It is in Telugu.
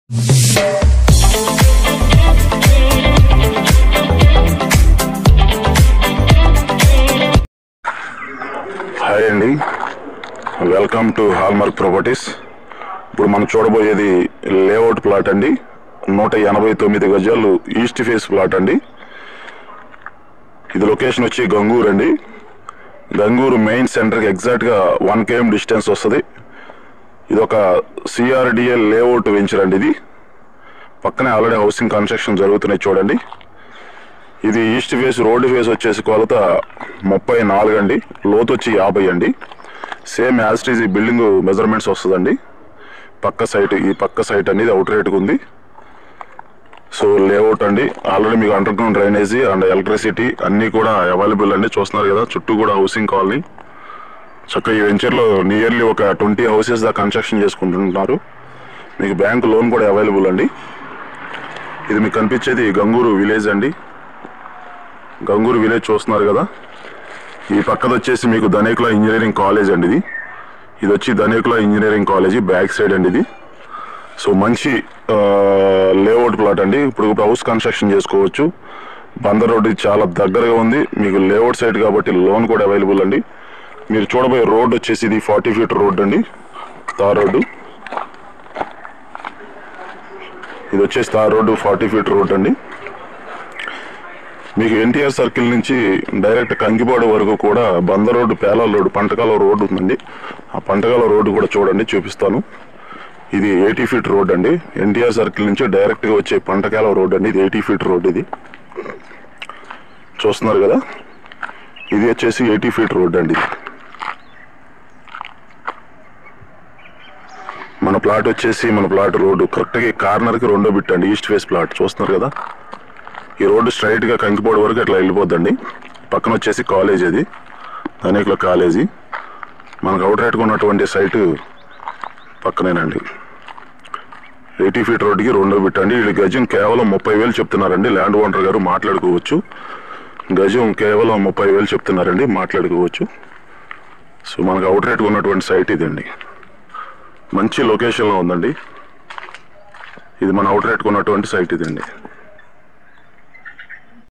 హాయ్ అండి, వెల్కమ్ టు హాల్మార్క్ ప్రాపర్టీస్. ఇప్పుడు మనం చూడబోయేది లేఅవుట్ ప్లాట్ అండి. 189 గజాలు ఈస్ట్ ఫేస్ ప్లాట్ అండి. ఇది లొకేషన్ వచ్చి గంగూరు అండి. గంగూరు మెయిన్ సెంటర్కి ఎగ్జాక్ట్గా 1 km డిస్టెన్స్ వస్తుంది. ఇది ఒక సిఆర్డిఎల్ లేఅవుట్ వెంచర్ అండి. ఇది పక్కనే ఆల్రెడీ హౌసింగ్ కన్స్ట్రక్షన్ జరుగుతున్నాయి చూడండి. ఇది ఈస్ట్ ఫేస్, రోడ్డు ఫేస్ వచ్చేసి కొలత 34 అండి, లోతు వచ్చి 50 అండి. సేమ్ యాజ్ ఇట్ ఈజ్ ఈ బిల్డింగ్ మెజర్మెంట్స్ వస్తుందండి. ఈ పక్క సైట్ అనేది అవుట్ రేట్గా ఉంది. సో లేఅవుట్ అండి. ఆల్రెడీ మీకు under ground drainage and electricity అన్నీ కూడా అవైలబుల్ అండి. చూస్తున్నారు కదా, చుట్టూ కూడా హౌసింగ్ కాలనీ. చక్కగా ఈ వెంచర్లో నియర్లీ ఒక 20 హౌసెస్ దాకా కన్స్ట్రక్షన్ చేసుకుంటున్నారు. మీకు బ్యాంక్ లోన్ కూడా అవైలబుల్ అండి. ఇది మీకు కనిపించేది గంగూరు విలేజ్ అండి. గంగూరు విలేజ్ చూస్తున్నారు కదా. ఈ పక్కది వచ్చేసి మీకు ధనేకుల ఇంజనీరింగ్ కాలేజ్ అండి. ఇది వచ్చి Dhanekula engineering college back side అండి ఇది. సో మంచి లేఅవుట్ ప్లాట్ అండి. ఇప్పుడు హౌస్ కన్స్ట్రక్షన్ చేసుకోవచ్చు. బందర్ రోడ్డు చాలా దగ్గరగా ఉంది. మీకు లేఅవుట్ సైడ్ కాబట్టి లోన్ కూడా అవైలబుల్ అండి. మీరు చూడబోయే రోడ్ వచ్చేసి ఇది 40 feet రోడ్ అండి, తార్ రోడ్డు. ఇది వచ్చేసి తార్ రోడ్డు 40 feet రోడ్ అండి. మీకు ఎన్టీఆర్ సర్కిల్ నుంచి డైరెక్ట్ కంకిపాడు వరకు కూడా బందర్ రోడ్డు, పేలాల రోడ్డు, పంటకాల రోడ్డు ఉందండి. ఆ పంటకాల రోడ్డు కూడా చూడండి, చూపిస్తాను. ఇది 80 feet రోడ్ అండి. ఎన్టీఆర్ సర్కిల్ నుంచి డైరెక్ట్గా వచ్చే పంటకాల రోడ్ అండి. ఇది 80 feet రోడ్. ఇది చూస్తున్నారు కదా, ఇది వచ్చేసి 80 feet రోడ్ అండి. మన ప్లాట్ రోడ్డు కరెక్ట్గా కార్నర్కి 2వ బిట్ అండి. ఈస్ట్ ఫేస్ ప్లాట్ చూస్తున్నారు కదా. ఈ రోడ్డు స్ట్రైట్గా కంకిపాడు వరకు అట్లా వెళ్ళిపోద్దండి. పక్కన వచ్చేసి కాలేజ్, అది ధనేకుల కాలేజీ. మనకు అవుట్ రైట్గా ఉన్నటువంటి సైటు పక్కనేనండి. 80 feet రోడ్డుకి 2వ బిట్ అండి. వీళ్ళు గజం కేవలం 30,000 చెప్తున్నారండి. ల్యాండ్ ఓనర్ గారు మాట్లాడుకోవచ్చు. గజం కేవలం 30,000 చెప్తున్నారండి, మాట్లాడుకోవచ్చు. సో మనకు అవుట్ రైట్గా ఉన్నటువంటి సైట్ ఇదండి. మంచి లొకేషన్లో ఉందండి. ఇది మన అవుట్ రైట్గా ఉన్నటువంటి సైట్ ఇదండి.